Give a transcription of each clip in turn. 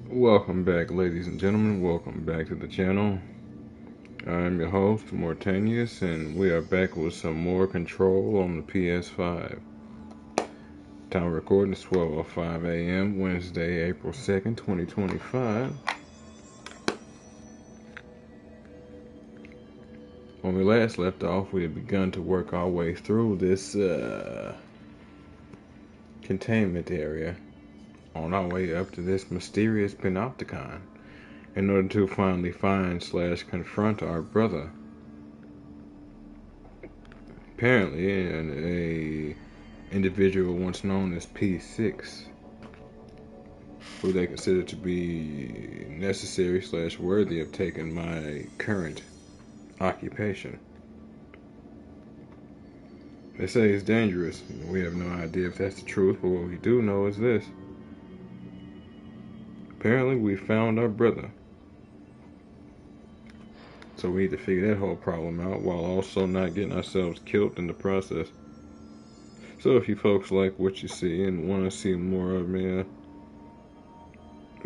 Welcome back, ladies and gentlemen. Welcome back to the channel. I'm your host, Mortanius, and we are back with some more Control on the PS5. Time of recording is 12:05 a.m., Wednesday, April 2nd, 2025. When we last left off, we had begun to work our way through this containment area on our way up to this mysterious Panopticon in order to finally find/confront our brother. Apparently, a individual once known as P6, who they consider to be necessary/worthy of taking my current occupation. They say it's dangerous. We have no idea if that's the truth, but what we do know is this. Apparently, we found our brother. So we need to figure that whole problem out while also not getting ourselves killed in the process. So if you folks like what you see and want to see more of me,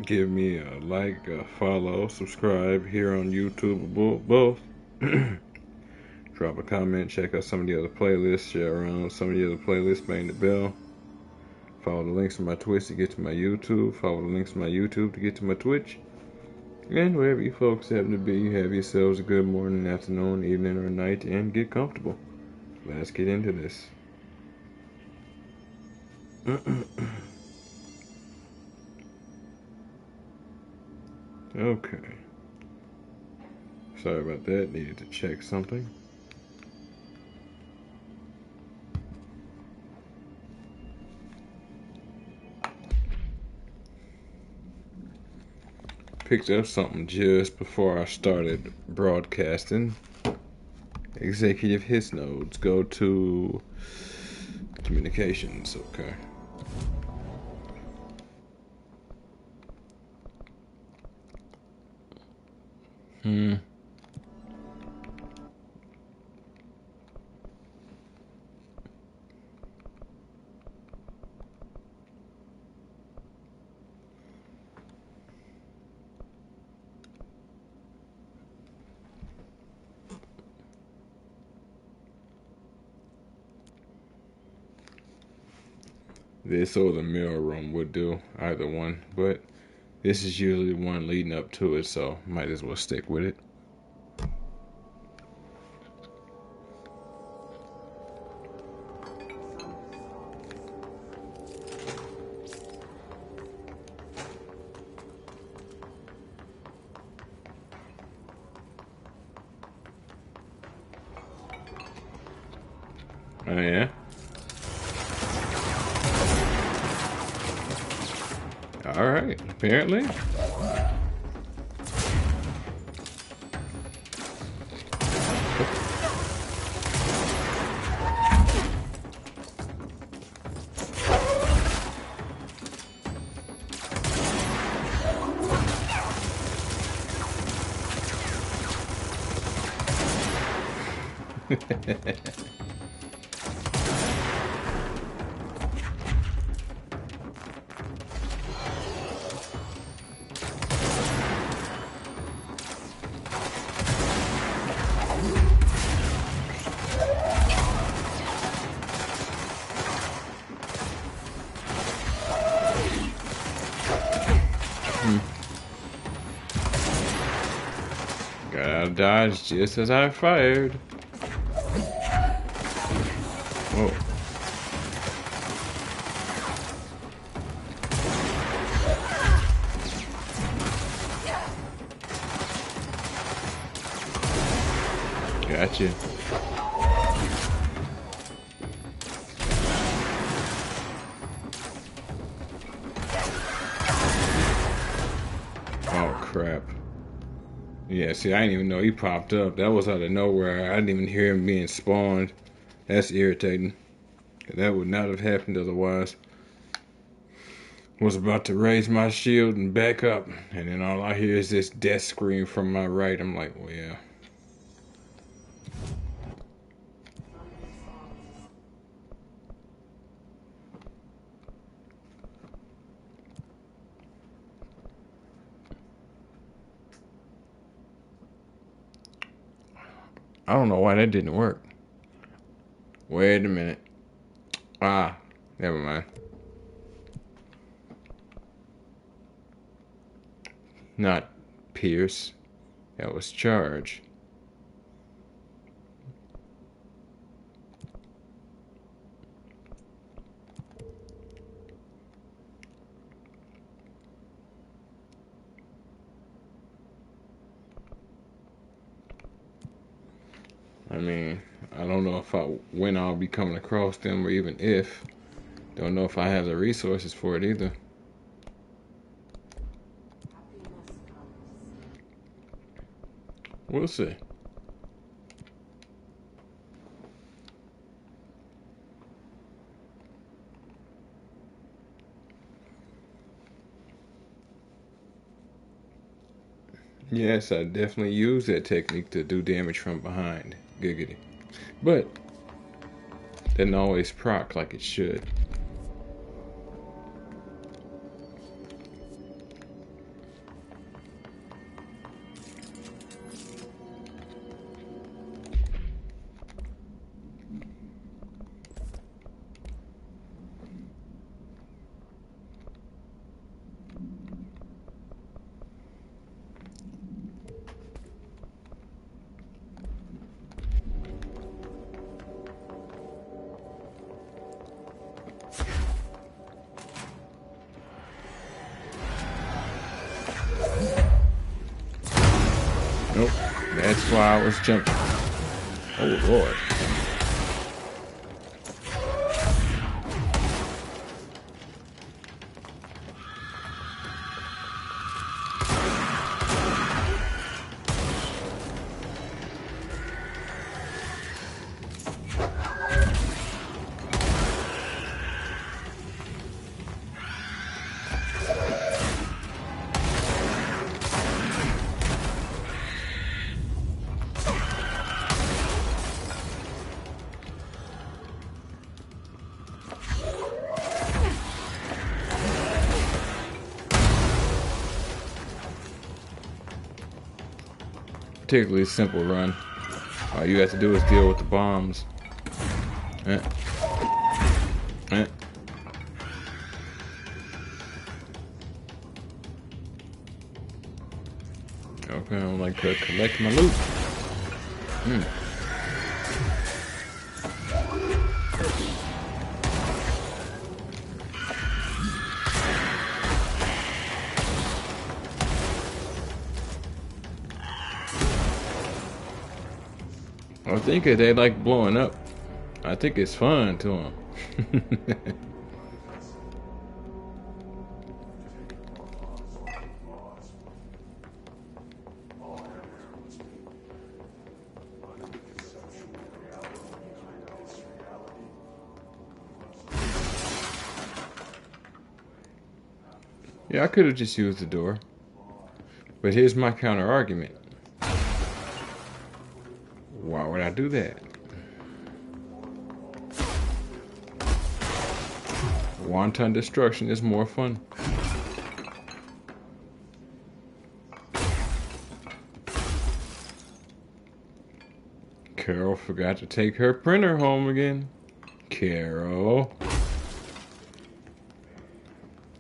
give me a like, a follow, subscribe here on YouTube, both. Drop a comment, check out some of the other playlists, share around some of the other playlists, bang the bell. Follow the links to my Twitch to get to my YouTube. Follow the links to my YouTube to get to my Twitch. And wherever you folks happen to be, have yourselves a good morning, afternoon, evening, or night, and get comfortable. Let's get into this. Okay. Sorry about that. Needed to check something. Picked up something just before I started broadcasting. Executive his nodes. Go to communications. Okay. This or the mirror room would do, either one, but this is usually the one leading up to it, so might as well stick with it. Oh yeah? Alright, apparently. Got out of dodge just as I fired. Whoa. Gotcha. Oh crap. Yeah, see, I didn't even know he popped up. That was out of nowhere. I didn't even hear him being spawned. That's irritating. That would not have happened otherwise. Was about to raise my shield and back up, and then all I hear is this death scream from my right. I'm like, well, yeah. I don't know why that didn't work. Wait a minute. Ah, never mind. Not Pierce. That was Charge. I mean, I don't know when I'll be coming across them, or even if. Don't know if I have the resources for it either. We'll see. Yes, I definitely use that technique to do damage from behind. Giggity. But didn't always proc like it should. Nope. That's why I was jumping. Oh, Lord. Particularly simple run. All you have to do is deal with the bombs. Eh. Eh. Okay, I'm like to collect my loot. I think they like blowing up. I think it's fun to them. Yeah, I could have just used the door. But here's my counter argument. Why would I do that? Wanton destruction is more fun. Carol forgot to take her printer home again. Carol.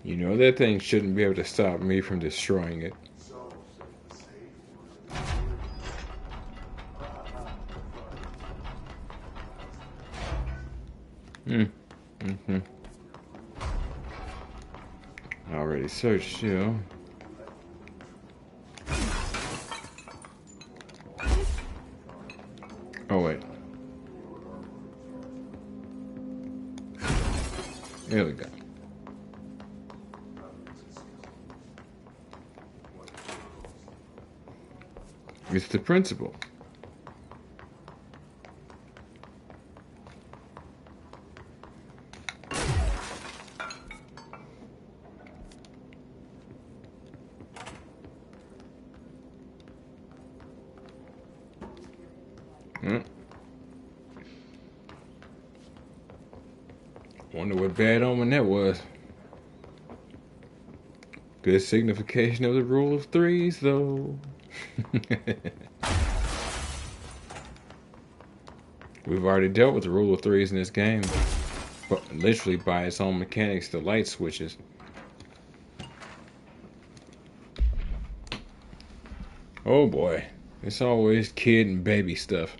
You know that thing shouldn't be able to stop me from destroying it. Mm-hmm. I already searched you. Oh, wait. There we go. It's the principle. Wonder what bad omen that was. Good signification of the rule of threes, though. We've already dealt with the rule of threes in this game, but literally by its own mechanics, the light switches. Oh boy, it's always kid and baby stuff.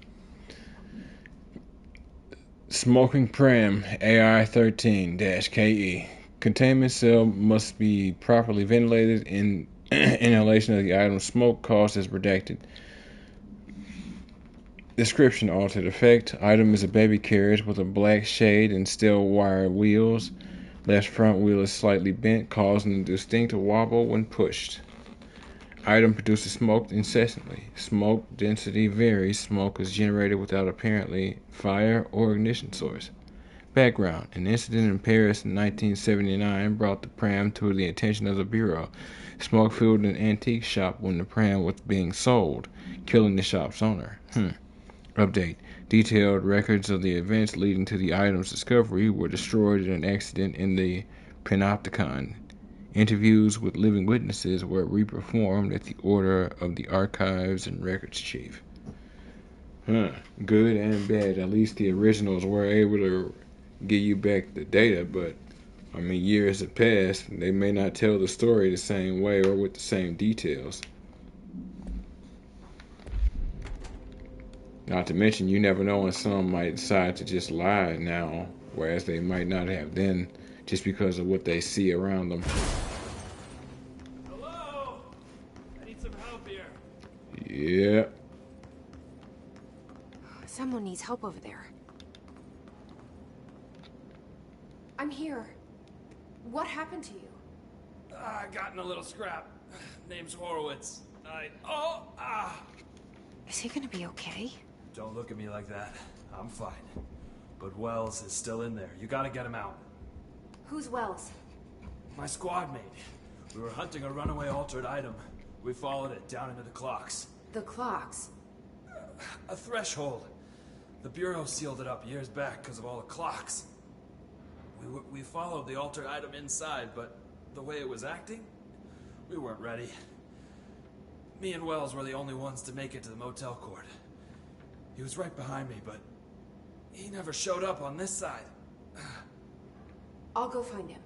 Smoking pram AI-13-KE. Containment cell must be properly ventilated. Inhalation of the item's smoke cause is redacted. Description: altered effect. Item is a baby carriage with a black shade and steel wire wheels. Left front wheel is slightly bent, causing a distinct wobble when pushed. Item produces smoke incessantly. Smoke density varies. Smoke is generated without apparently fire or ignition source. Background: an incident in Paris in 1979 brought the pram to the attention of the Bureau. Smoke filled an antique shop when the pram was being sold, killing the shop's owner. Update: detailed records of the events leading to the item's discovery were destroyed in an accident in the Panopticon. Interviews with living witnesses were reperformed at the order of the Archives and Records Chief. Good and bad. At least the originals were able to give you back the data, but I mean, years have passed. They may not tell the story the same way or with the same details. Not to mention, you never know when someone might decide to just lie now, whereas they might not have then, just because of what they see around them. Hello? I need some help here. Yeah. Someone needs help over there. I'm here. What happened to you? I got in a little scrap. Name's Horowitz. Is he gonna be okay? Don't look at me like that. I'm fine. But Wells is still in there. You gotta get him out. Who's Wells? My squad mate. We were hunting a runaway altered item. We followed it down into the clocks. The clocks. A threshold. The Bureau sealed it up years back because of all the clocks. We followed the altered item inside, but the way it was acting, we weren't ready. Me and Wells were the only ones to make it to the motel court. He was right behind me, but he never showed up on this side. I'll go find him.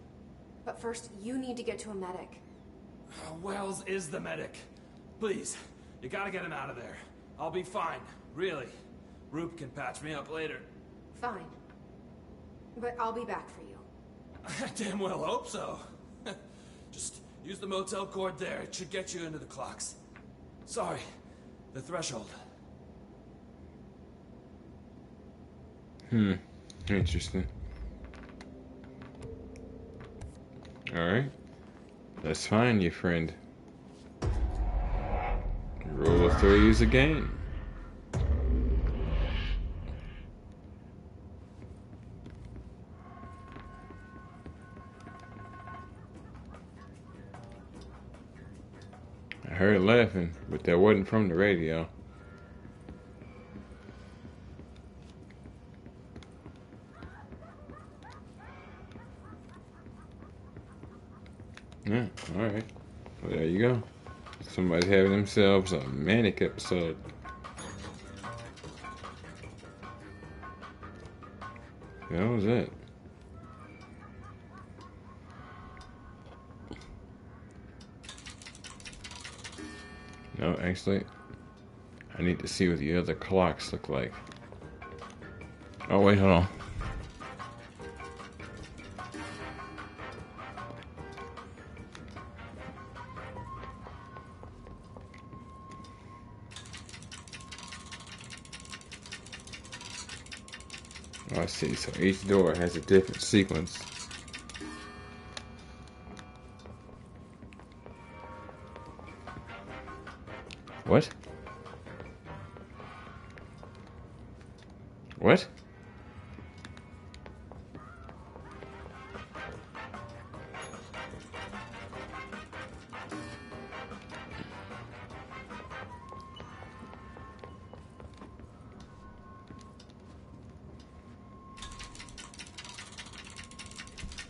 But first, you need to get to a medic. Wells is the medic. Please, you gotta get him out of there. I'll be fine, really. Roop can patch me up later. Fine. But I'll be back for you. I damn well hope so. Just use the motel cord there. It should get you into the clocks. Sorry, the threshold. Interesting. Alright. Let's find you, friend. Rule of threes again. I heard laughing, but that wasn't from the radio. Yeah, alright. Well, there you go. Somebody's having themselves a manic episode. What was that? No, actually, I need to see what the other clocks look like. Oh, wait, hold on. Oh, I see. So each door has a different sequence. What? What?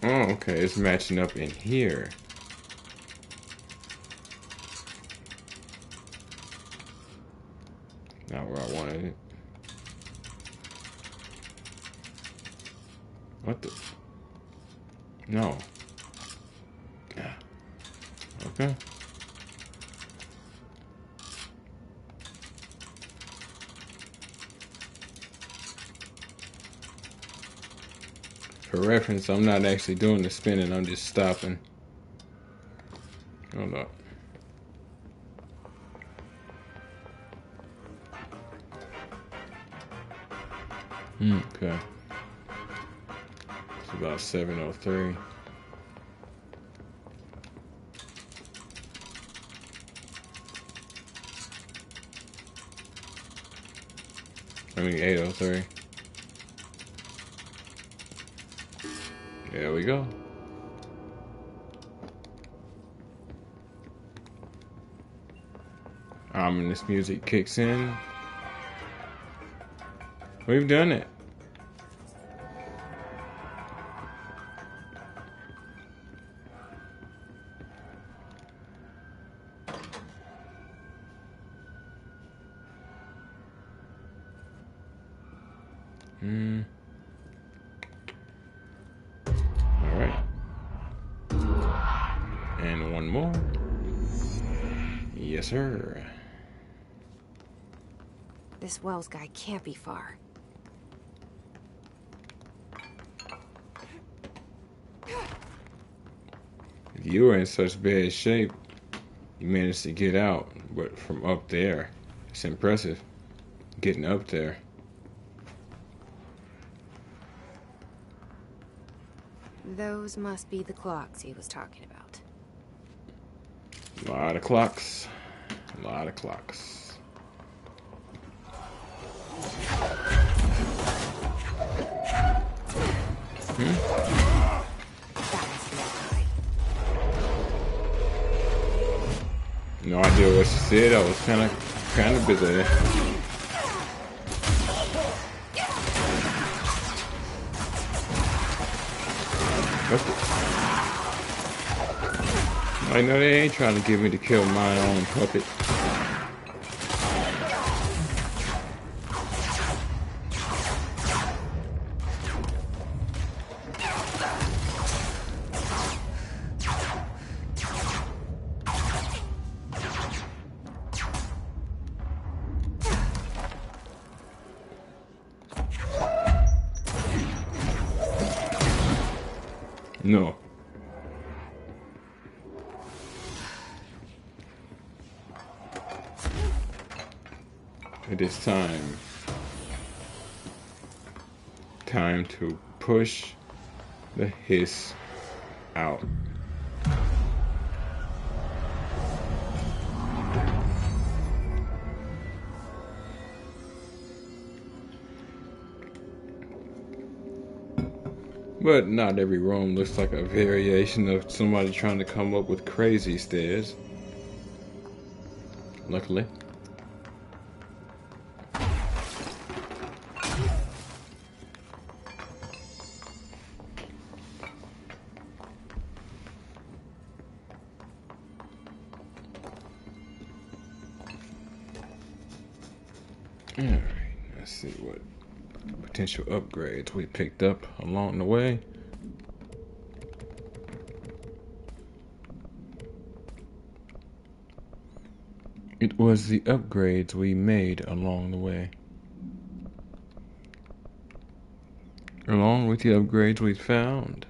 Oh, okay. It's matching up in here. Not where I wanted it. What the? No. Yeah. Okay. For reference, I'm not actually doing the spinning, I'm just stopping. Hold up. Okay. It's about 7:03. I mean 8:03. There we go. Ominous music kicks in. We've done it. All right. And one more. Yes, sir. This Wells guy can't be far. If you were in such bad shape, you managed to get out, but from up there, it's impressive. Getting up there. Those must be the clocks he was talking about. A lot of clocks. A lot of clocks. No idea what she said. I was kind of busy. I know they ain't trying to get me to kill my own puppet. No. It is time to push the hiss out. But not every room looks like a variation of somebody trying to come up with crazy stairs. Luckily. Alright, let's see what potential upgrades we picked up along the way. It was the upgrades we made along the way. Along with the upgrades we found.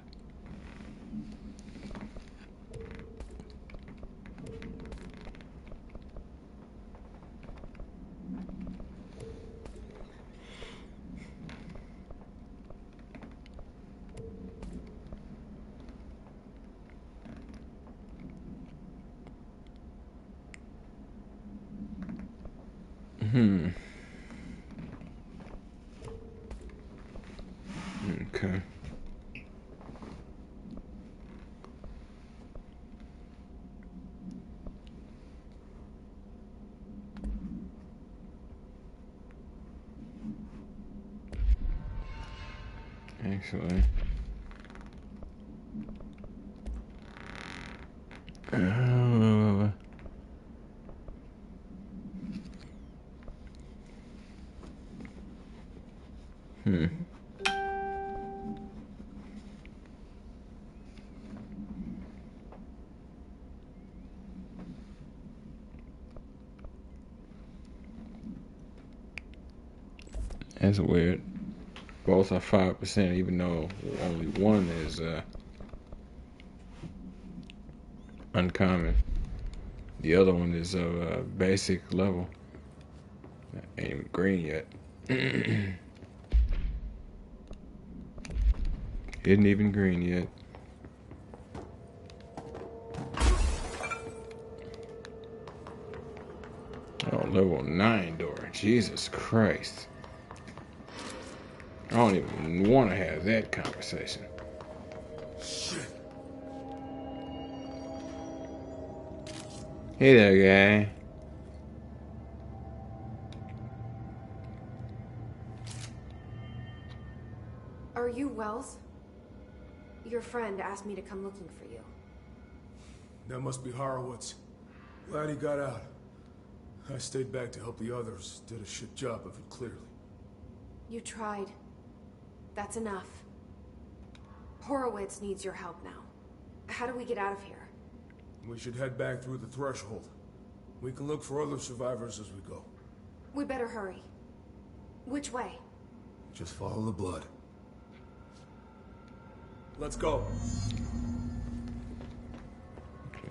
Okay. Actually. That's weird. Both are 5%, even though only one is uncommon. The other one is basic level. Ain't even green yet. Isn't even green yet. Oh, level 9 door. Jesus Christ. I don't even want to have that conversation. Shit. Hey there, guy. Are you Wells? Your friend asked me to come looking for you. That must be Horowitz. Glad he got out. I stayed back to help the others. Did a shit job of it, clearly. You tried. That's enough. Horowitz needs your help now. How do we get out of here? We should head back through the threshold. We can look for other survivors as we go. We better hurry. Which way? Just follow the blood. Let's go.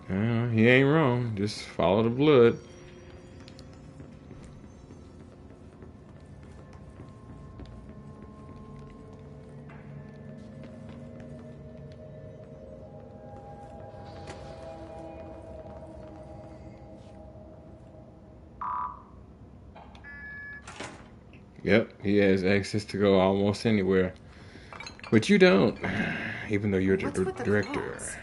He ain't wrong. Just follow the blood. Yep, he has access to go almost anywhere. But you don't, even though you're the What's with the director. claws?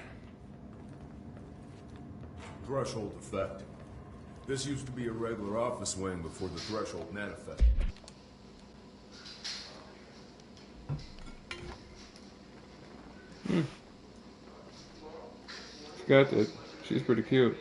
Threshold effect. This used to be a regular office wing before the threshold manifested. She got that. She's pretty cute.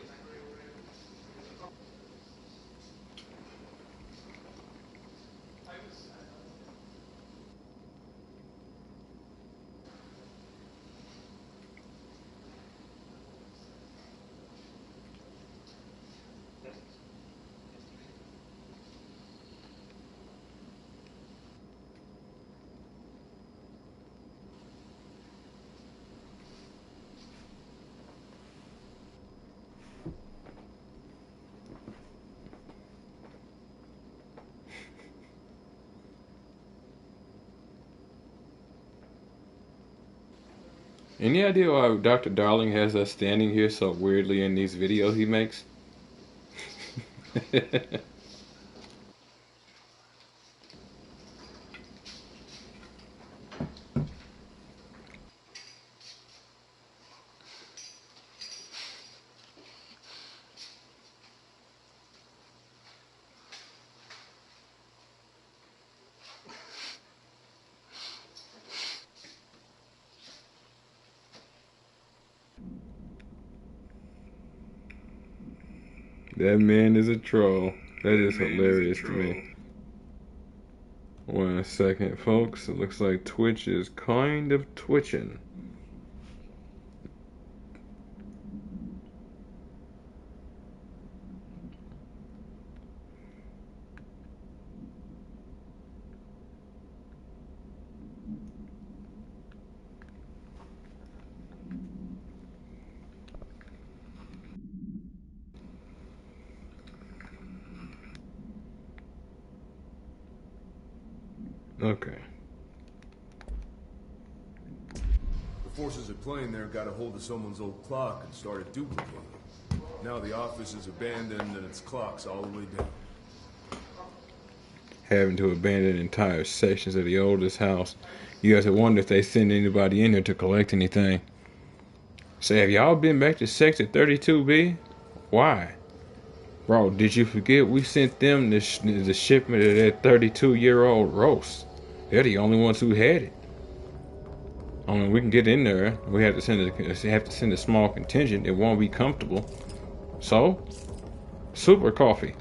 Any idea why Dr. Darling has us standing here so weirdly in these videos he makes? That man is a troll. That is hilarious to me. 1 second, folks. It looks like Twitch is kind of twitching. Okay. The forces at play in there got a hold of someone's old clock and started duplicating it. Now the office is abandoned and its clock's all the way down. Having to abandon entire sections of the oldest house. You have to wonder if they send anybody in there to collect anything. Say, have y'all been back to Sector 32B? Why? Bro, did you forget we sent them the shipment of that 32-year-old roast? They're the only ones who had it. I mean, we can get in there. We have to send a small contingent. It won't be comfortable. So, super coffee.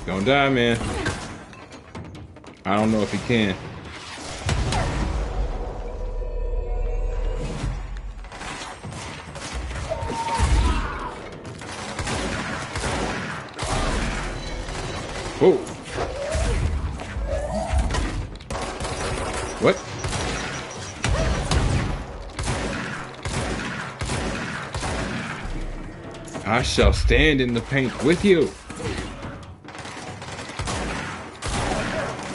Gonna die, man. I don't know if he can. Whoa. What? I shall stand in the paint with you.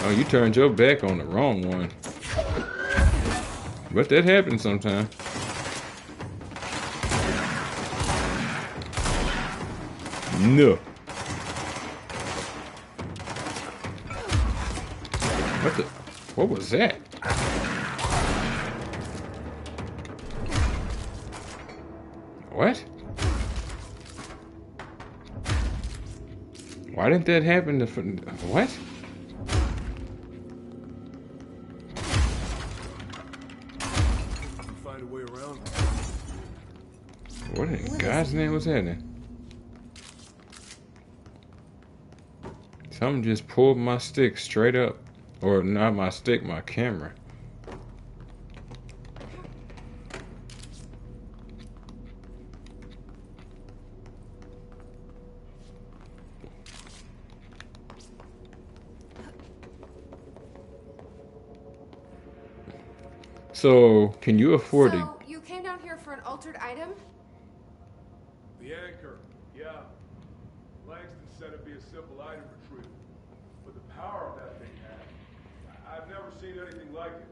Oh, you turned your back on the wrong one. But that happens sometimes. No. What was that? What? Why didn't that happen to... What? Find a way around. What in God's name was that then? Something just pulled my stick straight up. Or not my stick, my camera. So, can you afford it? So, you came down here for an altered item? The anchor, yeah. Langston said it'd be a simple item retrieval. But the power of that thing had, I've never seen anything like it.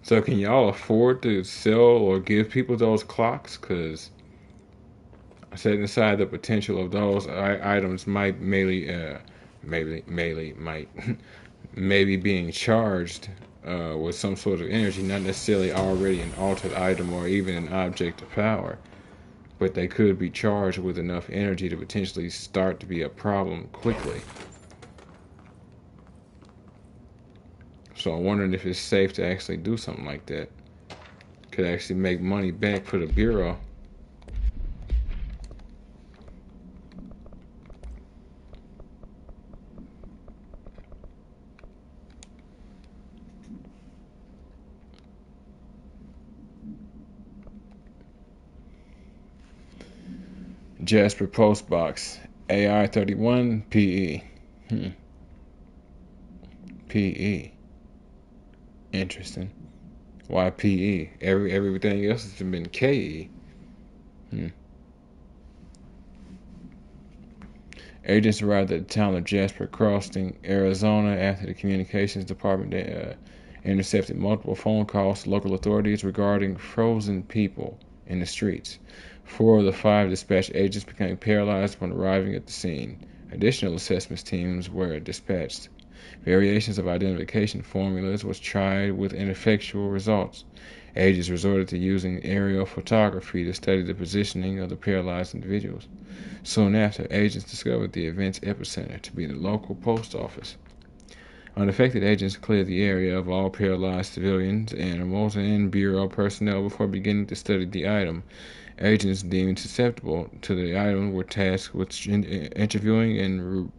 So can y'all afford to sell or give people those clocks? Because setting aside the potential of those items might maybe being charged with some sort of energy, not necessarily already an altered item or even an object of power, but they could be charged with enough energy to potentially start to be a problem quickly. So I'm wondering if it's safe to actually do something like that. Could actually make money back for the Bureau. Jasper Postbox AI 31 PE. PE. Interesting. Why PE? Everything else has been KE. Agents arrived at the town of Jasper Crossing, Arizona, after the communications department intercepted multiple phone calls to local authorities regarding frozen people in the streets. 4 of the 5 dispatch agents became paralyzed upon arriving at the scene. Additional assessment teams were dispatched. Variations of identification formulas was tried with ineffectual results. Agents resorted to using aerial photography to study the positioning of the paralyzed individuals. Soon after, agents discovered the event's epicenter to be the local post office. Unaffected agents cleared the area of all paralyzed civilians, animals, and Bureau personnel before beginning to study the item. Agents deemed susceptible to the item were tasked with interviewing and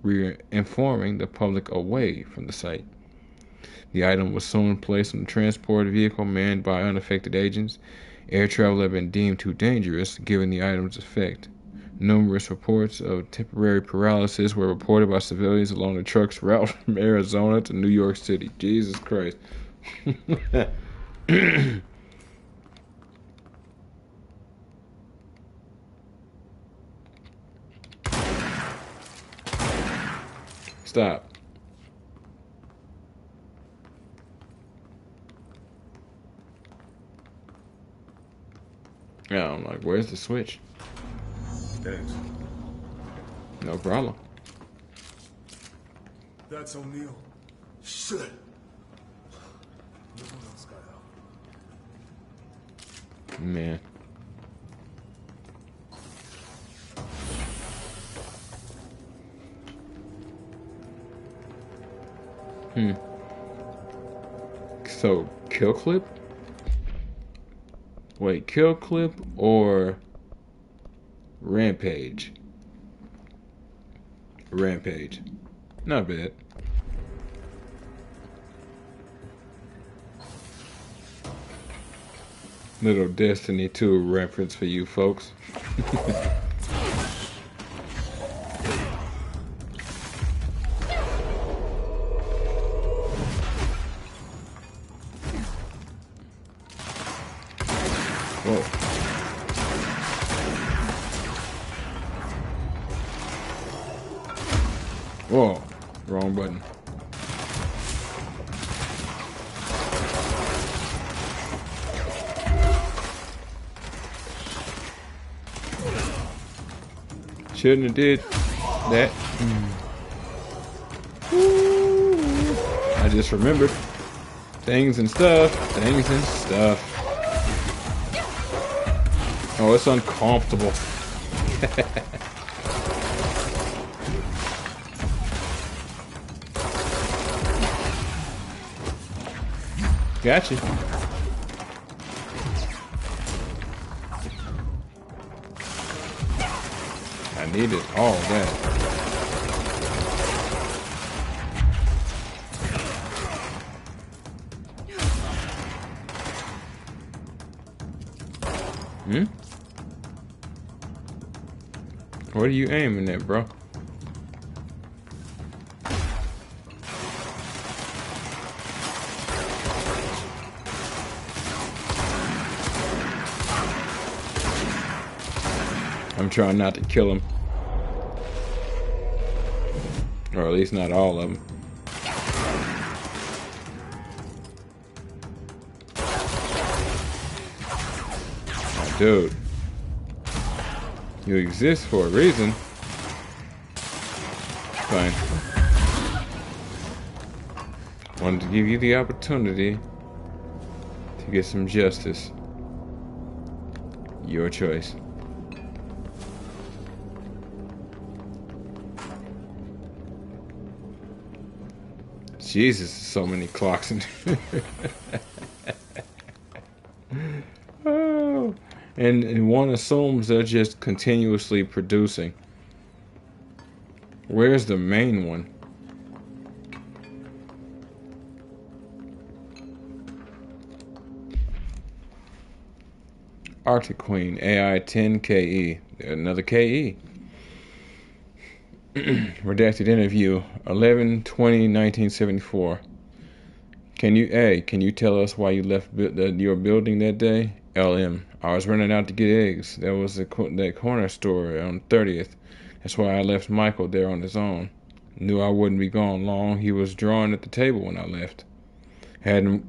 informing the public away from the site. The item was soon placed on a transport vehicle manned by unaffected agents. Air travel had been deemed too dangerous given the item's effect. Numerous reports of temporary paralysis were reported by civilians along the truck's route from Arizona to New York City. Jesus Christ. Stop. Yeah, I'm like, where's the switch? Thanks. No problem. That's O'Neill. Shit. No one else got out. Man. So, kill clip? Wait, kill clip or rampage? Rampage. Not bad. Little Destiny 2 reference for you folks. Whoa. Whoa. Wrong button. Shouldn't have did that. I just remembered things and stuff. Things and stuff. Oh, it's uncomfortable. Gotcha. I needed all that. Hmm? What are you aiming at, bro? I'm trying not to kill him. Or at least not all of them. Oh, dude. You exist for a reason. Fine. Wanted to give you the opportunity to get some justice. Your choice. Jesus, so many clocks in oh, and one assumes they're just continuously producing. Where's the main one? Arctic Queen, AI 10KE. Another KE. Redacted interview, 11/20/1974. Can you tell us why you left your building that day? LM. I was running out to get eggs. That was that corner store on 30th. That's why I left Michael there on his own. Knew I wouldn't be gone long. He was drawing at the table when I left. Had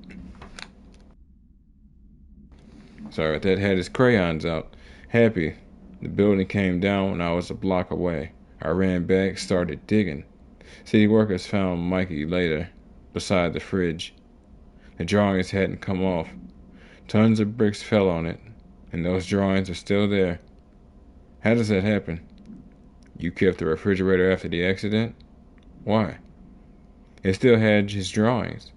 his crayons out. Happy. The building came down when I was a block away. I ran back, started digging. City workers found Mikey later, beside the fridge. The drawings hadn't come off. Tons of bricks fell on it, and those drawings are still there. How does that happen? You kept the refrigerator after the accident? Why? It still had his drawings.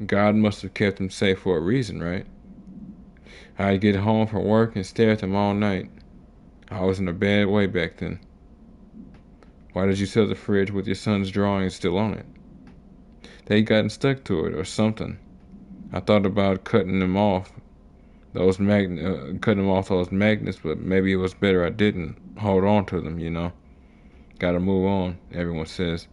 God must have kept them safe for a reason, right? I'd get home from work and stare at them all night. I was in a bad way back then. Why did you sell the fridge with your son's drawings still on it? They'd gotten stuck to it or something. I thought about cutting them off those magnets, but maybe it was better I didn't hold on to them, you know. Gotta move on, everyone says.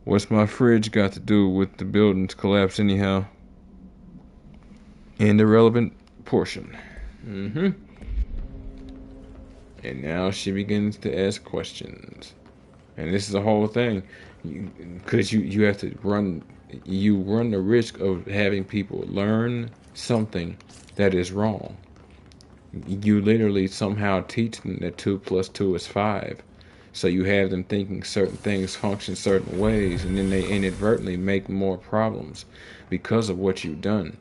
What's my fridge got to do with the building's collapse anyhow? In the relevant portion. And now she begins to ask questions. And this is the whole thing. Because you have to run the risk of having people learn something that is wrong. You literally somehow teach them that 2 + 2 is 5. So you have them thinking certain things function certain ways, and then they inadvertently make more problems because of what you've done.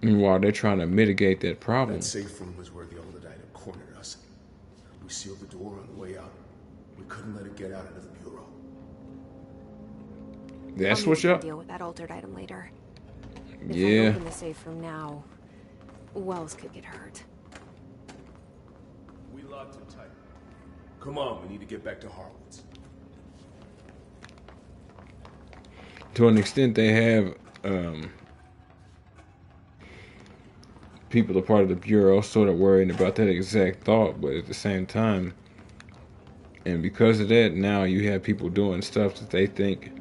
And while they're trying to mitigate that problem. That safe room was where the old item cornered us. We sealed the door on the way out. We couldn't let it get out into the bureau. That's what y'all deal with that altered item later. Yeah. If I open the safe room now, Wells could get hurt. We locked it tight. Come on, we need to get back to Harwood's. To an extent, they have people a part of the bureau sort of worrying about that exact thought, but at the same time, and because of that, now you have people doing stuff that they think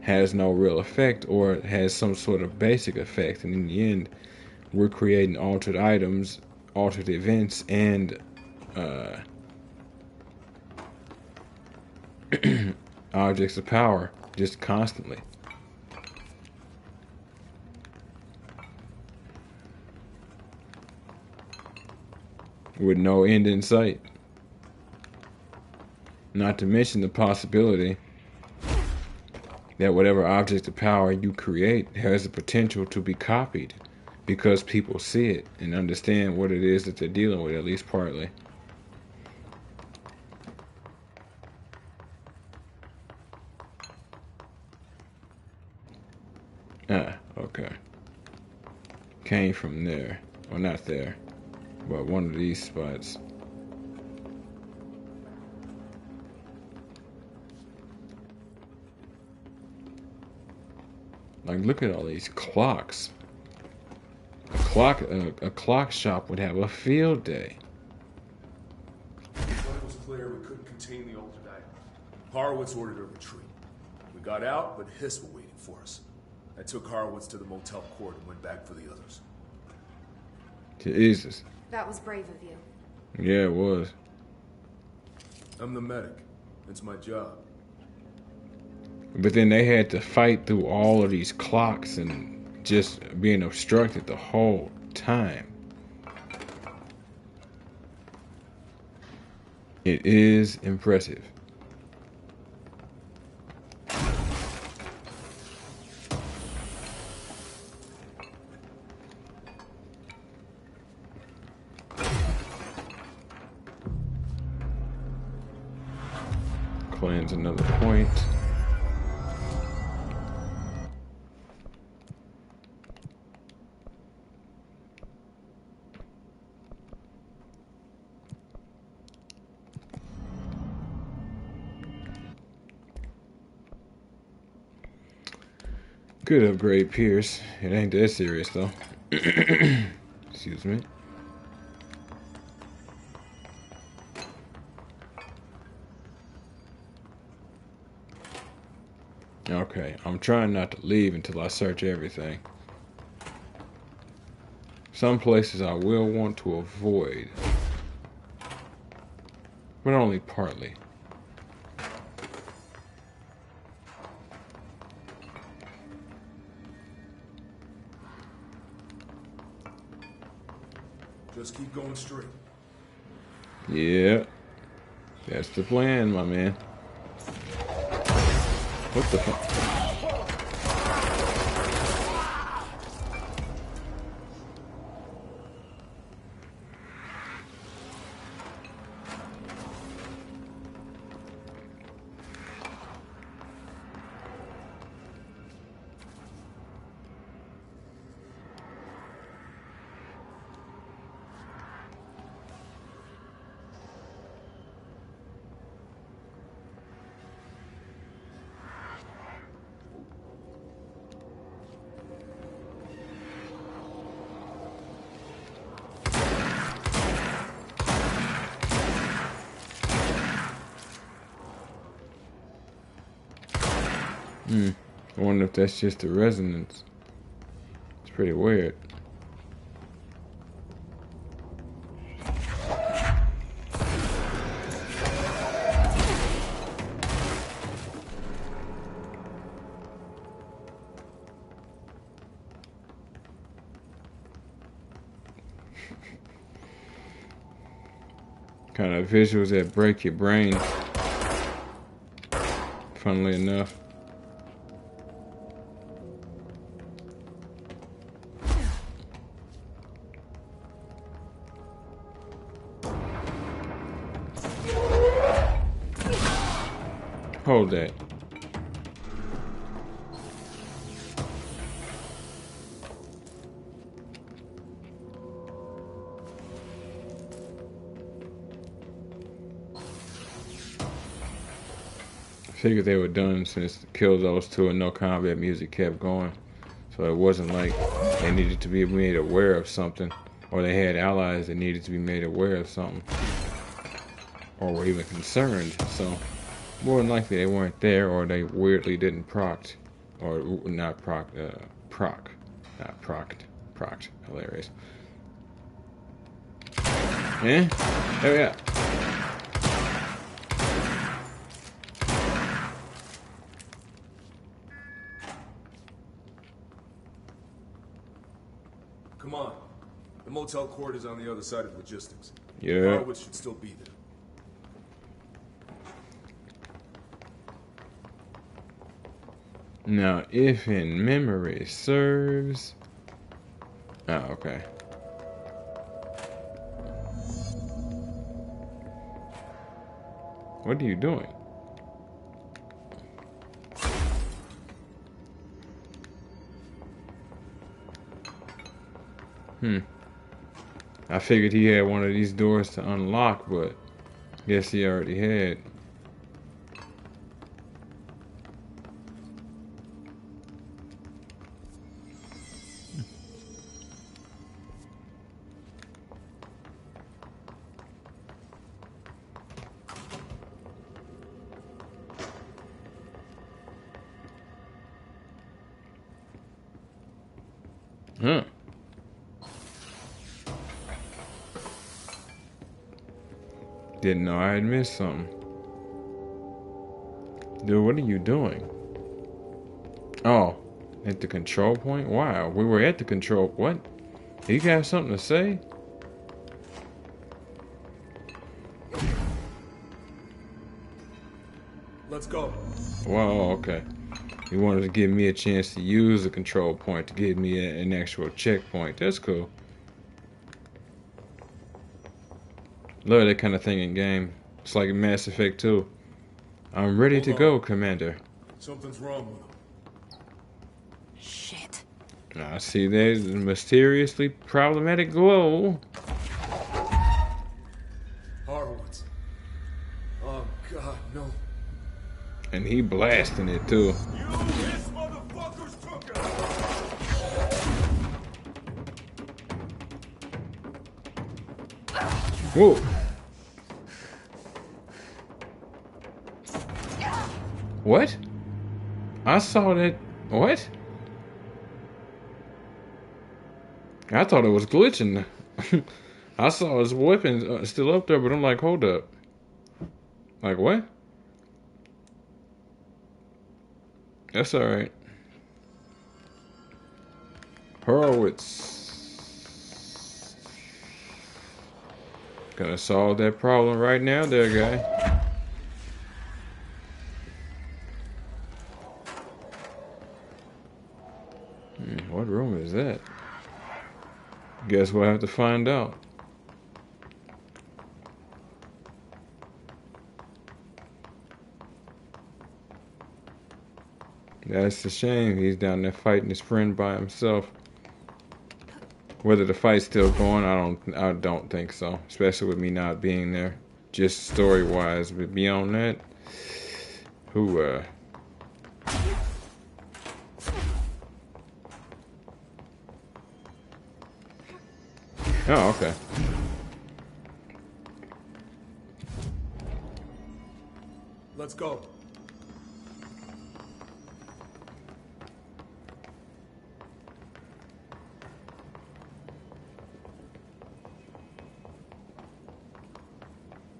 has no real effect or has some sort of basic effect, and in the end, we're creating altered items, altered events, and objects of power just constantly. With no end in sight. Not to mention the possibility that whatever object of power you create has the potential to be copied because people see it and understand what it is that they're dealing with, at least partly. Okay. Came from there. Well, not there, but one of these spots. Like, look at all these clocks. A clock shop would have a field day. When it was clear we couldn't contain the altered item, Horowitz ordered a retreat. We got out, but Hiss were waiting for us. I took Horowitz to the motel court and went back for the others. Jesus. That was brave of you. Yeah, it was. I'm the medic. It's my job. But then they had to fight through all of these clocks and just being obstructed the whole time. It is impressive. Cleanse another point. Good upgrade, Pierce. It ain't that serious, though. Excuse me. Okay, I'm trying not to leave until I search everything. Some places I will want to avoid, but only partly. Just keep going straight. Yeah, that's the plan, my man. What the fuck? I wonder if that's just the resonance. It's pretty weird. Kind of visuals that break your brain. Funnily enough. Hold that. Figured they were done since Kill Those Two and No Combat music kept going. So it wasn't like they needed to be made aware of something, or they had allies that needed to be made aware of something, or were even concerned. So more than likely they weren't there, or they weirdly didn't proc, or not proc, not procced. procs. Hilarious. Yeah? Oh yeah. Come on. The motel court is on the other side of logistics. Yeah. Harwood should still be there. Now, if in memory serves... Oh, okay. What are you doing? I figured he had one of these doors to unlock, but guess he already had. Huh. Didn't know I had missed something. Dude, what are you doing? Oh, at the control point? Wow, we were at the control... What? You got something to say? Let's go. Wow, okay. You wanted to give me a chance to use the control point to give me an actual checkpoint. That's cool. Love that kind of thing in game. It's like Mass Effect 2. I'm ready to go, Commander. Something's wrong with him. Shit. I see there's a mysteriously problematic glow. Harwood. Oh, God, no. And he blasting it, too. You his motherfuckers took it! Whoa. What? I saw that. What? I thought it was glitching. I saw his weapon still up there, but I'm like, hold up. Like, what? That's alright. Horowitz. Gonna solve that problem right now there, guy. What room is that? Guess we'll have to find out. That's a shame. He's down there fighting his friend by himself. Whether the fight's still going, I don't think so. Especially with me not being there. Just story-wise. But beyond that, who, Oh, okay. Let's go.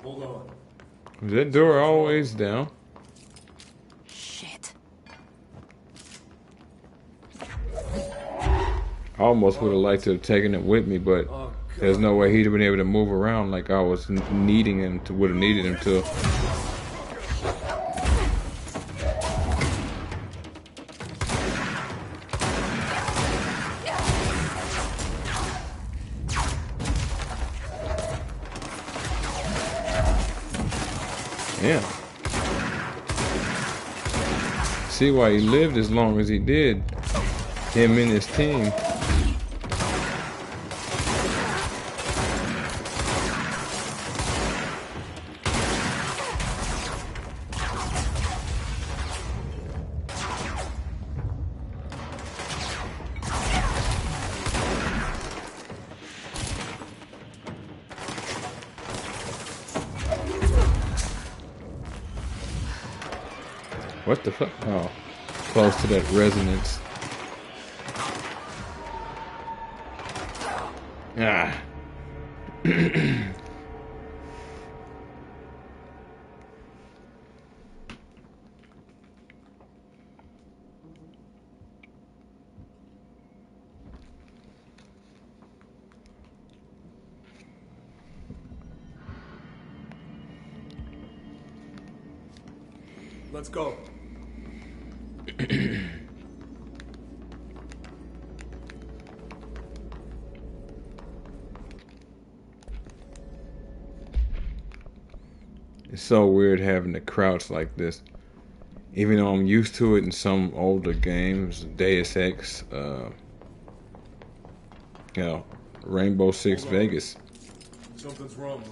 Hold on. Is that door always down? Shit. I almost would have liked to have taken it with me, but there's no way he'd have been able to move around like I was needing him to, would have needed him to. Yeah. See why he lived as long as he did. Him and his team. What the fuck? Oh, close to that resonance. Ah. Let's go. It's so weird having to crouch like this. Even though I'm used to it in some older games, Deus Ex, you know, Rainbow Six Hold on. Vegas. Something's wrong.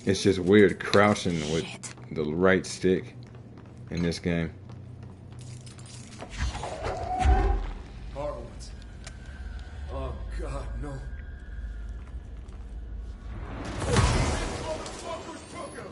It's just weird crouching with Shit. the right stick in this game. Horowitz. Oh, God, no. Motherfuckers took him!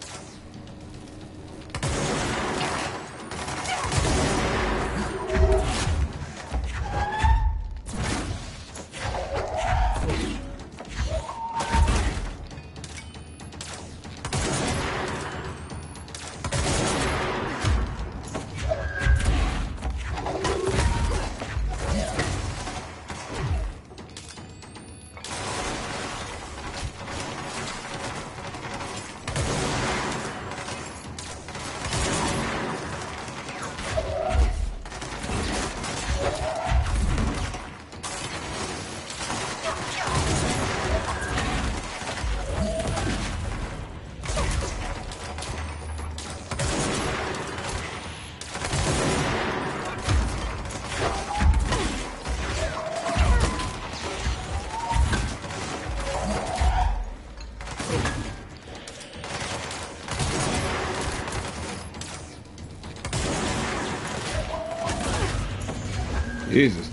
Jesus.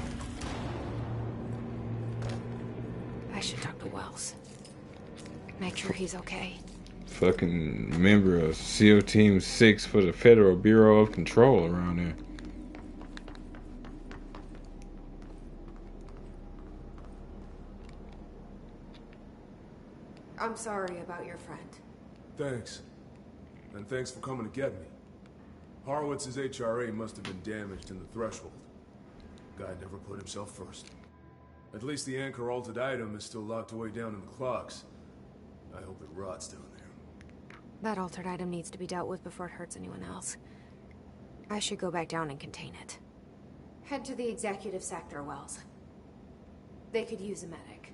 I should talk to Wells. Make sure he's okay. Fucking member of SEAL Team 6 for the Federal Bureau of Control around there. I'm sorry about your friend. Thanks. And thanks for coming to get me. Horowitz's HRA must have been damaged in the threshold. Guy never put himself first. At least the anchor altered item is still locked away down in the clocks. I hope it rots down there. That altered item needs to be dealt with before it hurts anyone else. I should go back down and contain it. Head to the executive sector, Wells. They could use a medic.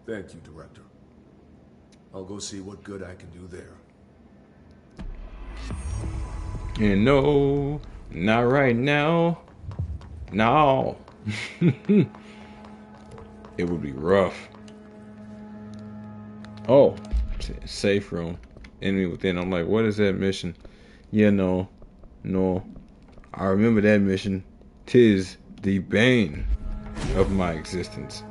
Thank you, Director. I'll go see what good I can do there. And no, not right now. No. It would be rough. Oh, safe room. Enemy within. I'm like, what is that mission? Yeah, no. I remember that mission. 'Tis the bane of my existence.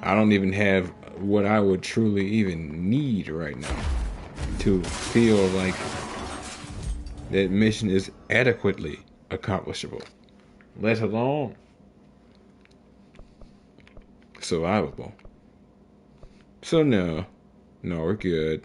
I don't even have what I would truly even need right now to feel like that mission is adequately accomplishable, let alone survivable. So no, we're good.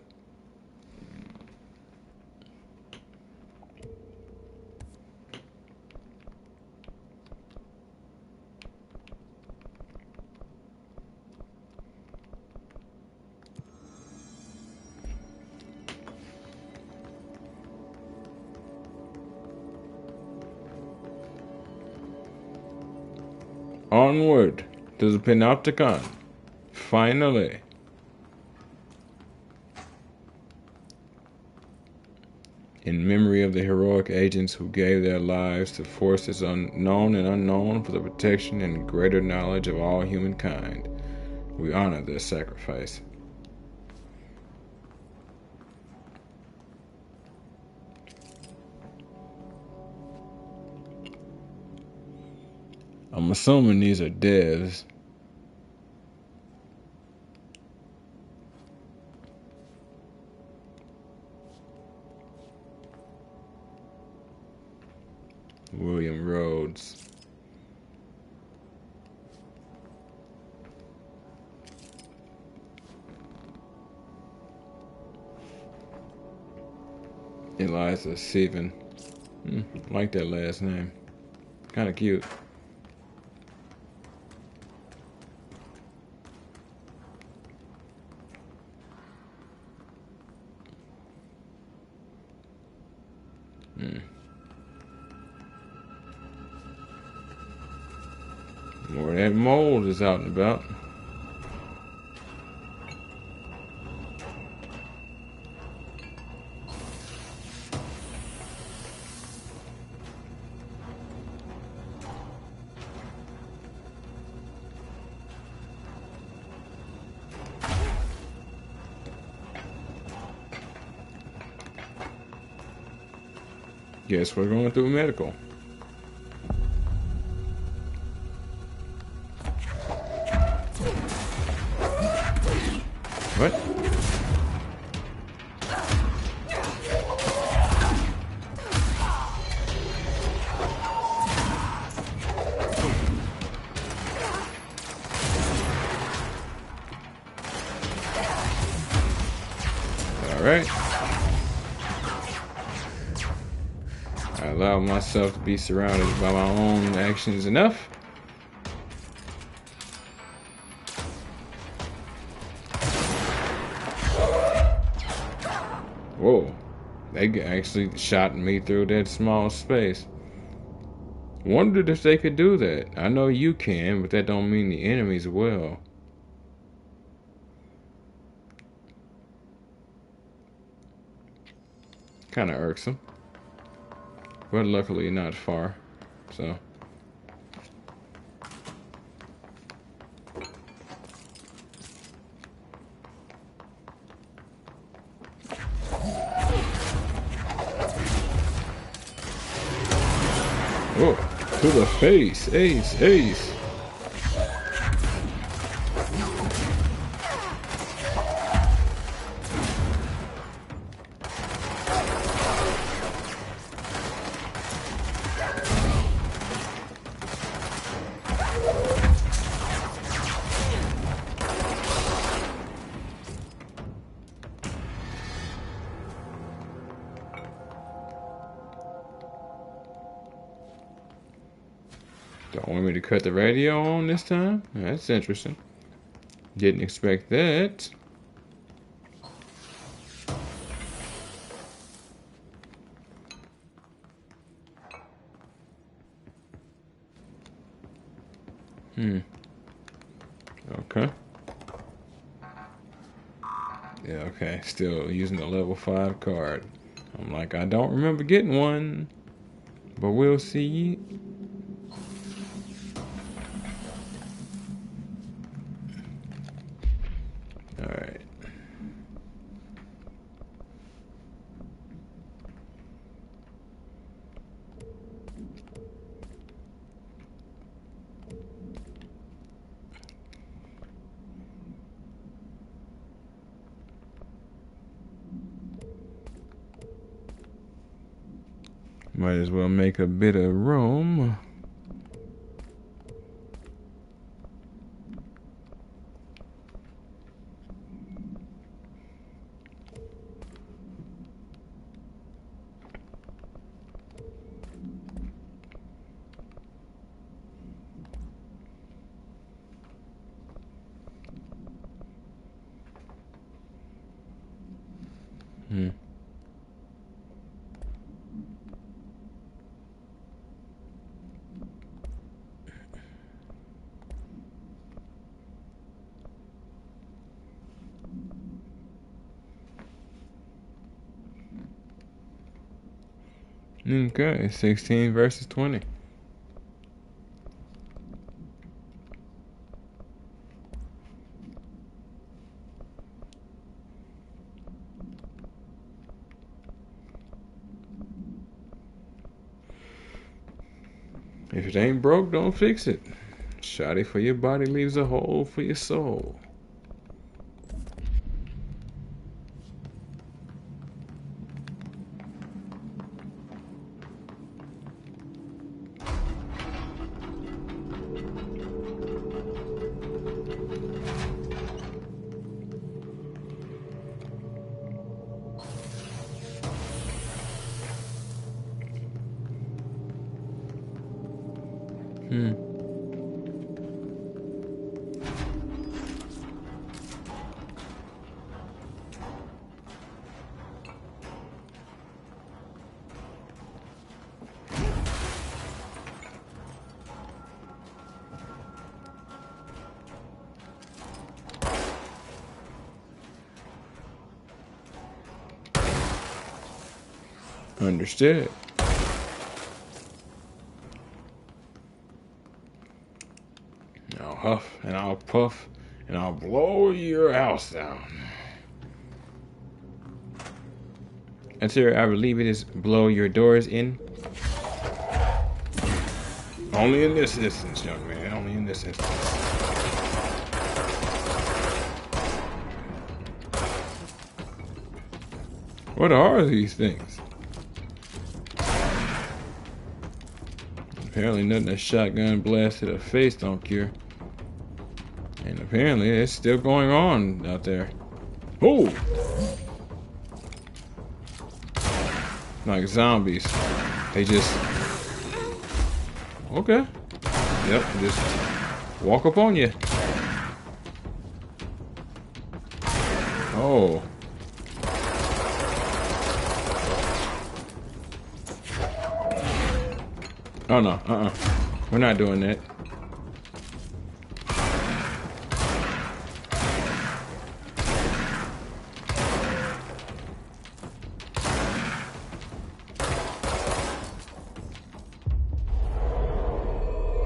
Onward to the Panopticon. Finally. In memory of the heroic agents who gave their lives to forces unknown and unknown for the protection and greater knowledge of all humankind, we honor their sacrifice. I'm assuming these are devs. William Rhodes. Eliza Seven. Like that last name. Kind of cute. More of that mold is out and about. Guess we're going through medical. What? All right. I allow myself to be surrounded by my own actions enough. Whoa, they actually shot me through that small space. Wondered if they could do that. I know you can, but that don't mean the enemies will. Kind of irksome. But luckily not far, so. Oh, to the face. Ace, ace. Don't want me to cut the radio on this time? That's interesting. Didn't expect that. Okay. Yeah, okay. Still using the level 5 card. I'm like, I don't remember getting one. But we'll see. Alright. Might as well make a bit of room. Okay, 16 versus 20. If it ain't broke, don't fix it. Shoddy for your body leaves a hole for your soul. Understood. I'll huff and I'll puff and I'll blow your house down. And sir, I believe it is blow your doors in. Only in this instance, young man. Only in this instance. What are these things? Apparently nothing a shotgun blast to the face don't cure. And apparently it's still going on out there. Oh! Like zombies. They just... Okay. Yep, just walk up on you. Oh. Oh no, we're not doing that.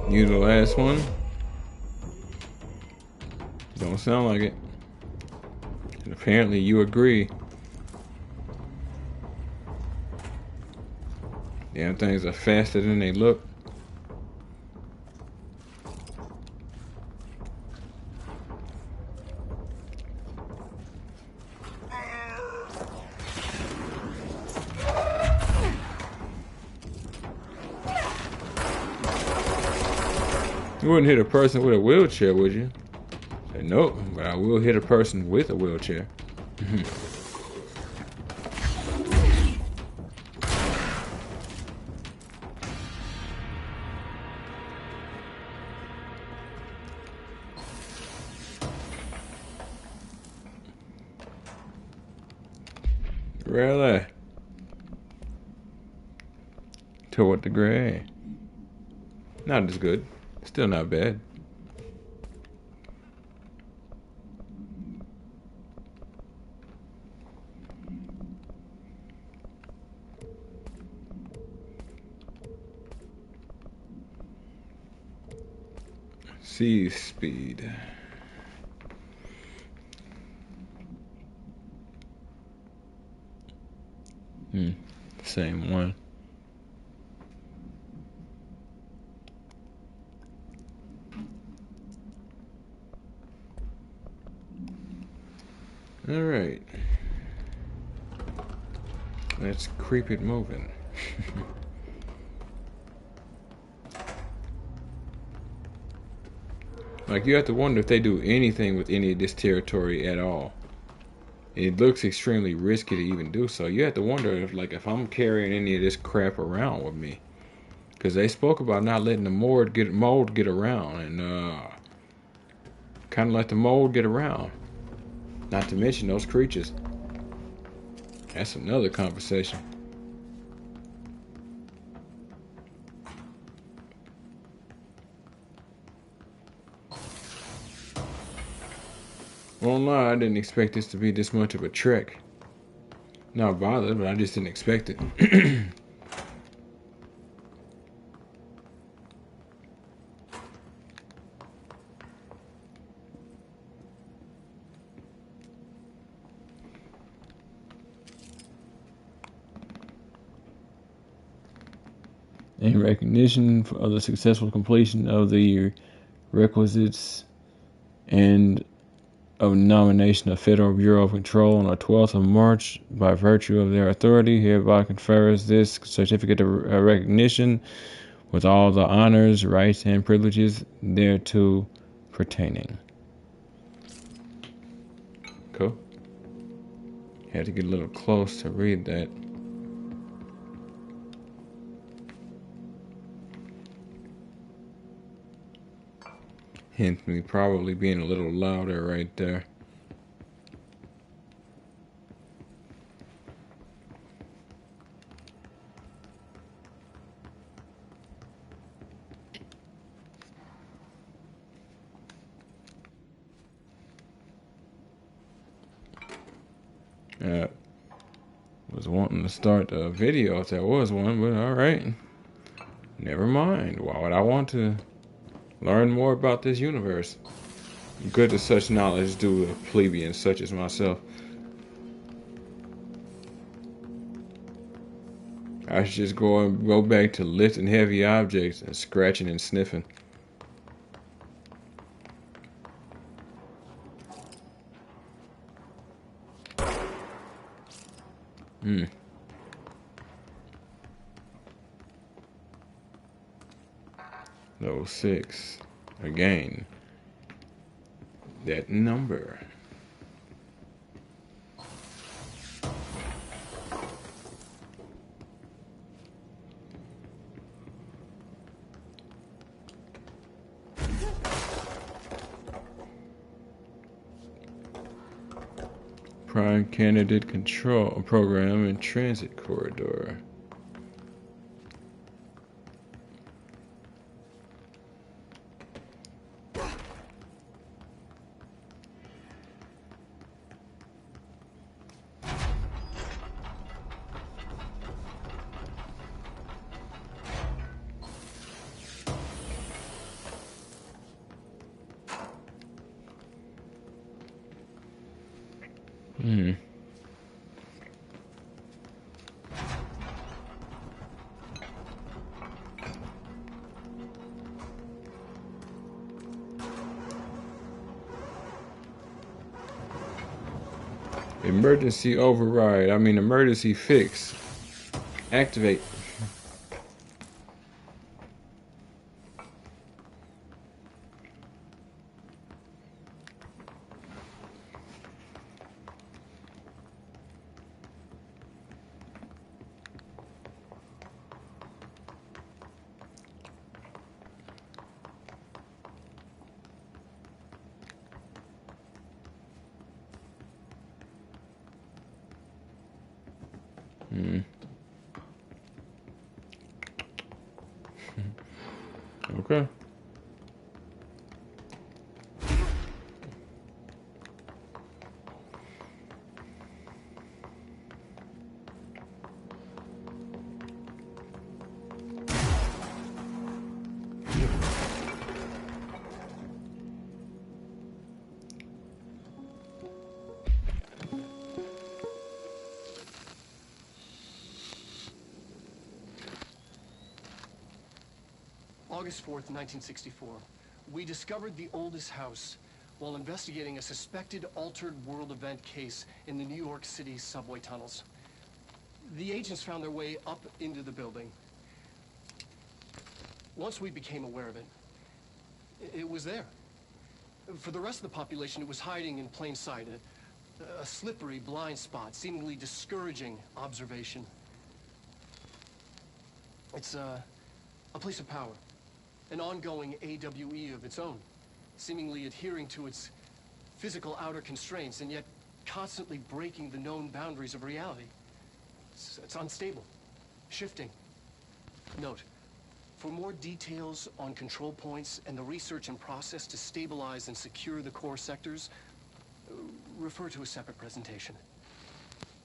You the last one? Don't sound like it. And apparently you agree. Damn things are faster than they look. You wouldn't hit a person with a wheelchair, would you? Say, nope, but I will hit a person with a wheelchair. Really? To what degree? Not as good. Still not bad. C speed. Same one. All right. Let's keep it moving. Like, you have to wonder if they do anything with any of this territory at all. It looks extremely risky to even do so. You have to wonder if I'm carrying any of this crap around with me. Because they spoke about not letting the mold get around. And, kind of let the mold get around. Not to mention those creatures. That's another conversation. Well, no, I didn't expect this to be this much of a trek. Not bothered, but I just didn't expect it. In recognition of the successful completion of the requisites and of nomination of Federal Bureau of Control on the 12th of March, by virtue of their authority, hereby confers this certificate of recognition with all the honors, rights, and privileges thereto pertaining. Cool. Had to get a little close to read that. Hence me probably being a little louder right there. Was wanting to start a video if there was one, but alright. Never mind. Why would I want to learn more about this universe? Good to such knowledge do a plebeian such as myself. I should just go back to lifting heavy objects and scratching and sniffing. Level 6. Again. That number. Prime Candidate Control Program and Transit Corridor. Emergency override. Emergency fix. Activate. Okay. August 4th, 1964. We discovered the oldest house while investigating a suspected altered world event case in the New York City subway tunnels. The agents found their way up into the building. Once we became aware of it, it was there. For the rest of the population, it was hiding in plain sight, a slippery blind spot, seemingly discouraging observation. It's a place of power. An ongoing AWE of its own, seemingly adhering to its physical outer constraints and yet constantly breaking the known boundaries of reality. It's unstable, shifting. Note, for more details on control points and the research and process to stabilize and secure the core sectors, refer to a separate presentation.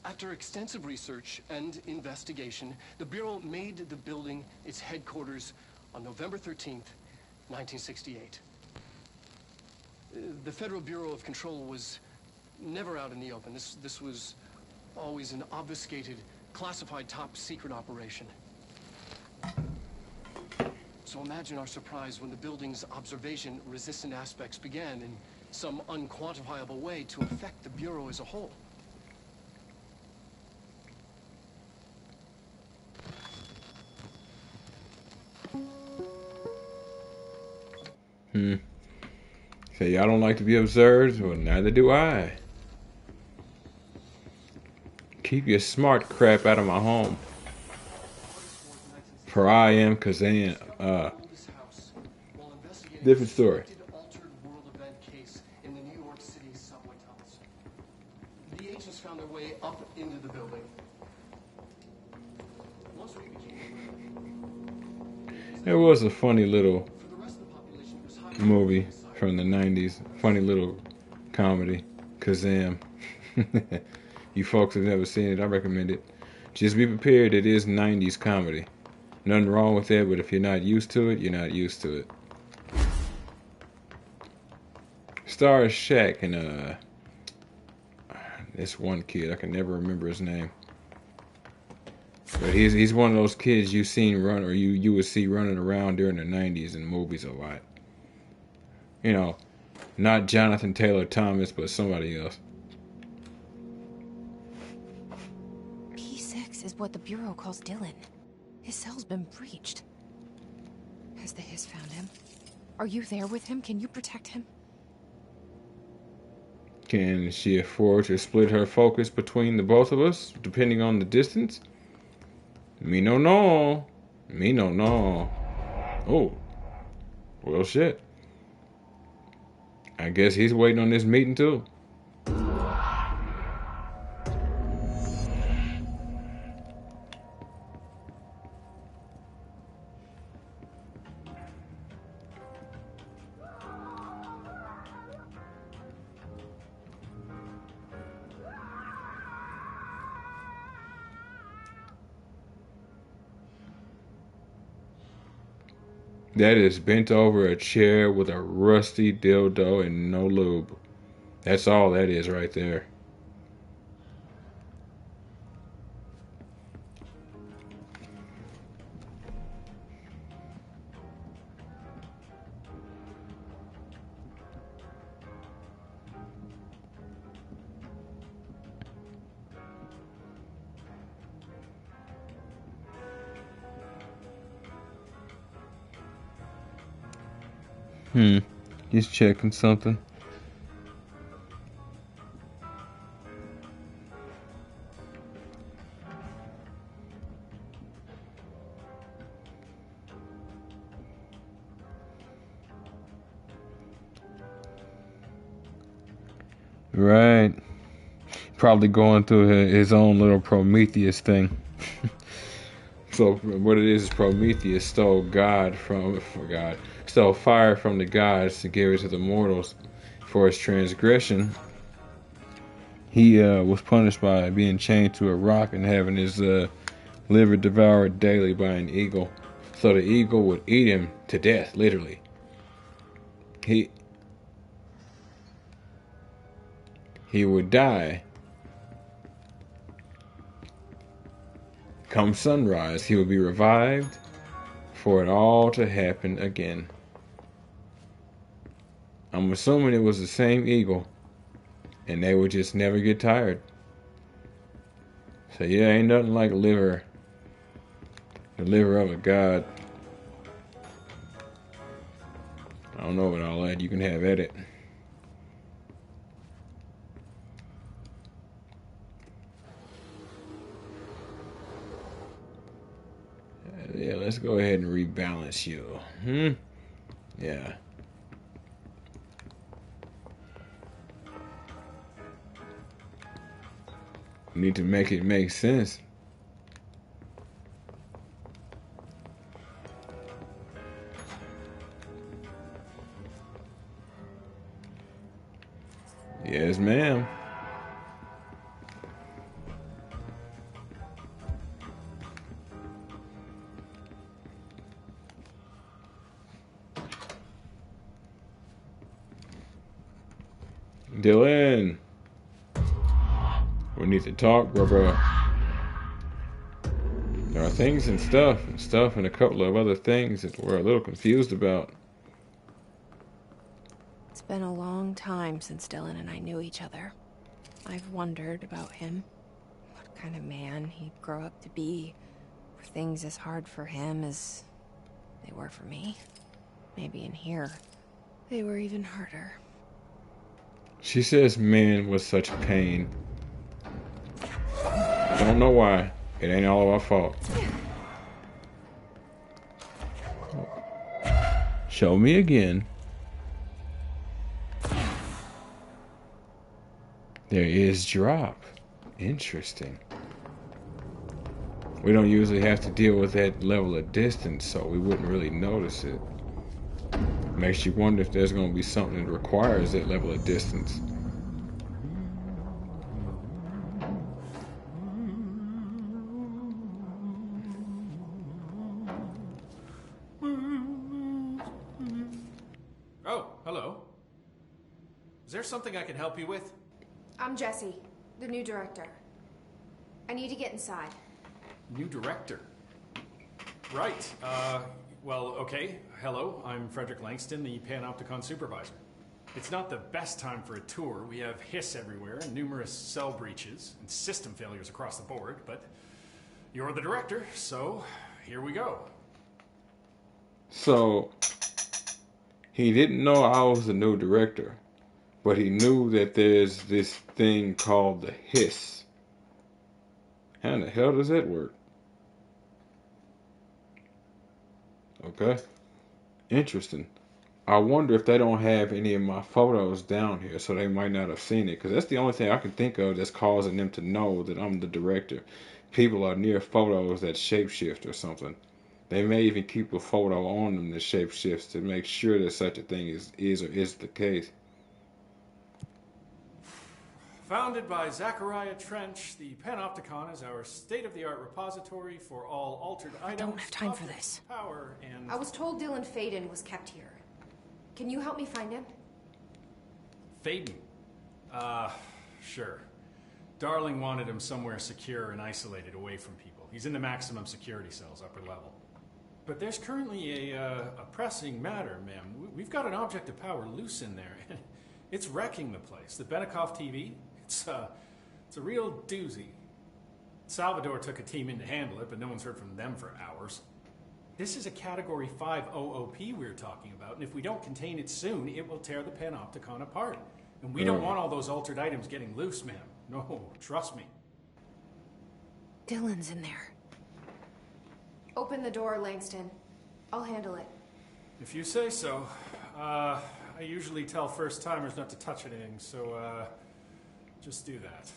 After extensive research and investigation, the Bureau made the building its headquarters on November 13th, 1968. The Federal Bureau of Control was never out in the open. This was always an obfuscated, classified top-secret operation. So imagine our surprise when the building's observation-resistant aspects began in some unquantifiable way to affect the Bureau as a whole. Say y'all don't like to be observed? Well, neither do I. Keep your smart crap out of my home. For I am Kazan. Different story. was a funny little movie from the 90s. Funny little comedy. Kazam. You folks have never seen it, I recommend it. Just be prepared, it is 90s comedy. Nothing wrong with that, but if you're not used to it, you're not used to it. Stars Shaq and this one kid, I can never remember his name. But he's one of those kids you seen run, or you would see running around during the 90s in movies a lot. You know, not Jonathan Taylor Thomas, but somebody else. P6 is what the Bureau calls Dylan. His cell's been breached. Has the Hiss found him? Are you there with him? Can you protect him? Can she afford to split her focus between the both of us, depending on the distance? Me no no. Me no no. Oh. Well, shit. I guess he's waiting on this meeting, too. That is bent over a chair with a rusty dildo and no lube. That's all that is right there. He's checking something. Right. Probably going through his own little Prometheus thing. So what it is Prometheus stole stole fire from the gods to give it to the mortals for his transgression. He was punished by being chained to a rock and having his liver devoured daily by an eagle. So the eagle would eat him to death, literally. He would die. Come sunrise, he would be revived for it all to happen again. I'm assuming it was the same eagle, and they would just never get tired. So yeah, ain't nothing like liver. The liver of a god. I don't know about all that. You can have at it. Yeah, let's go ahead and rebalance you. Yeah. Need to make it make sense. Yes, ma'am. Dylan, we need to talk, bro. There are things and stuff and a couple of other things that we're a little confused about. It's been a long time since Dylan and I knew each other. I've wondered about him. What kind of man he'd grow up to be. Were things as hard for him as they were for me? Maybe in here, they were even harder. She says man was such pain. Don't know why. It ain't all of our fault. Show me again. There is drop. Interesting. We don't usually have to deal with that level of distance, so we wouldn't really notice it. Makes you wonder if there's going to be something that requires that level of distance. Oh, hello. Is there something I can help you with? I'm Jessie, the new director. I need to get inside. New director? Right. Well, okay. Hello, I'm Frederick Langston, the Panopticon supervisor. It's not the best time for a tour. We have hiss everywhere, and numerous cell breaches, and system failures across the board, but you're the director, so here we go. So, he didn't know I was the new director, but he knew that there's this thing called the hiss. How in the hell does that work? Okay. Interesting. I wonder if they don't have any of my photos down here, so they might not have seen it. Because that's the only thing I can think of that's causing them to know that I'm the director. People are near photos that shapeshift or something. They may even keep a photo on them that shapeshifts to make sure that such a thing is or is the case. Founded by Zachariah Trench, the Panopticon is our state-of-the-art repository for all altered items. I don't have time for objects, this. Power and... I was told Dylan Faden was kept here. Can you help me find him? Faden? Sure. Darling wanted him somewhere secure and isolated away from people. He's in the maximum security cells, upper level. But there's currently a pressing matter, ma'am. We've got an object of power loose in there. It's wrecking the place. The Benikoff TV, it's a real doozy. Salvador took a team in to handle it, but no one's heard from them for hours. This is a Category 5 OOP we're talking about, and if we don't contain it soon, it will tear the Panopticon apart. And we don't want all those altered items getting loose, ma'am. No, trust me. Dylan's in there. Open the door, Langston. I'll handle it. If you say so. I usually tell first-timers not to touch anything, so, just do that.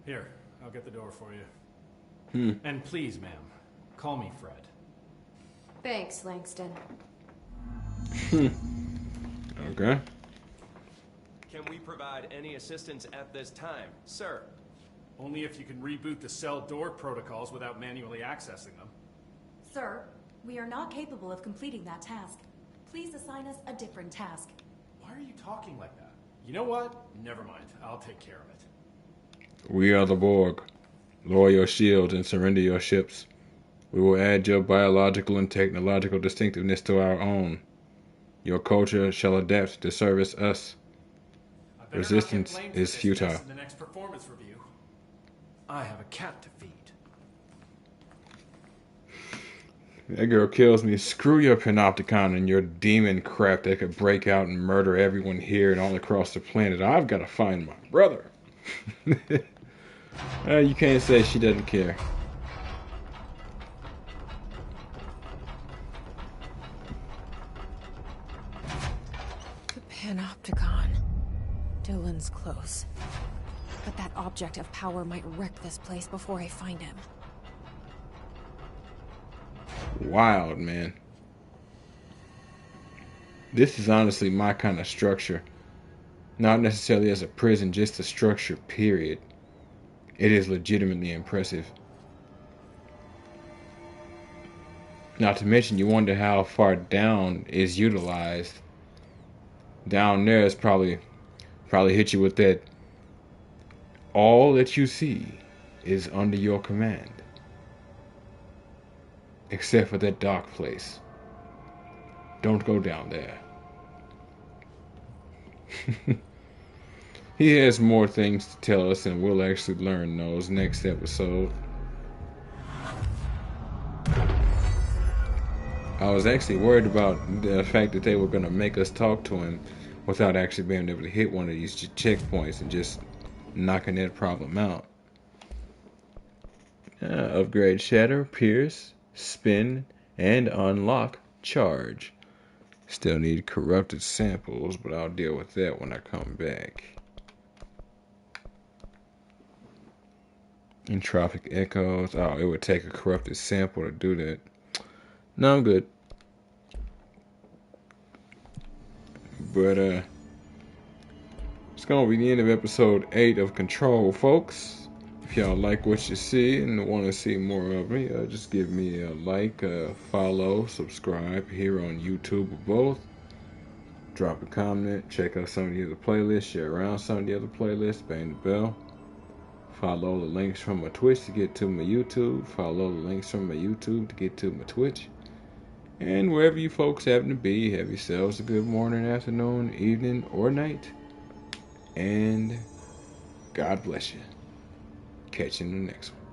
Here, I'll get the door for you. And please, ma'am, call me Fred. Thanks, Langston. Okay. Can we provide any assistance at this time, sir? Only if you can reboot the cell door protocols without manually accessing them. Sir, we are not capable of completing that task. Please assign us a different task. Why are you talking like that? You know what? Never mind. I'll take care of it. We are the Borg. Lower your shields and surrender your ships. We will add your biological and technological distinctiveness to our own. Your culture shall adapt to service us. Resistance is futile. In the next performance review. I have a cat to feed. That girl kills me. Screw your Panopticon and your demon crap that could break out and murder everyone here and all across the planet. I've got to find my brother. You can't say she doesn't care. The Panopticon. Dylan's close. But that object of power might wreck this place before I find him. Wild, man. This is honestly my kind of structure. Not necessarily as a prison, just a structure, period. It is legitimately impressive. Not to mention, you wonder how far down is utilized. Down there is probably hit you with that. All that you see is under your command. Except for that dark place. Don't go down there. He has more things to tell us, and we'll actually learn those next episode. I was actually worried about the fact that they were going to make us talk to him without actually being able to hit one of these checkpoints and just knocking that problem out. Upgrade Shatter, Pierce, Spin, and Unlock Charge. Still need corrupted samples, but I'll deal with that when I come back. Entropic echoes. Oh, it would take a corrupted sample to do that. No, I'm good. But it's gonna be the end of episode 8 of Control, folks. If y'all like what you see and want to see more of me, just give me a like, follow, subscribe here on YouTube or both. Drop a comment, check out some of the other playlists, share around some of the other playlists, bang the bell. Follow the links from my Twitch to get to my YouTube. Follow the links from my YouTube to get to my Twitch. And wherever you folks happen to be, have yourselves a good morning, afternoon, evening, or night. And God bless you. Catch you in the next one.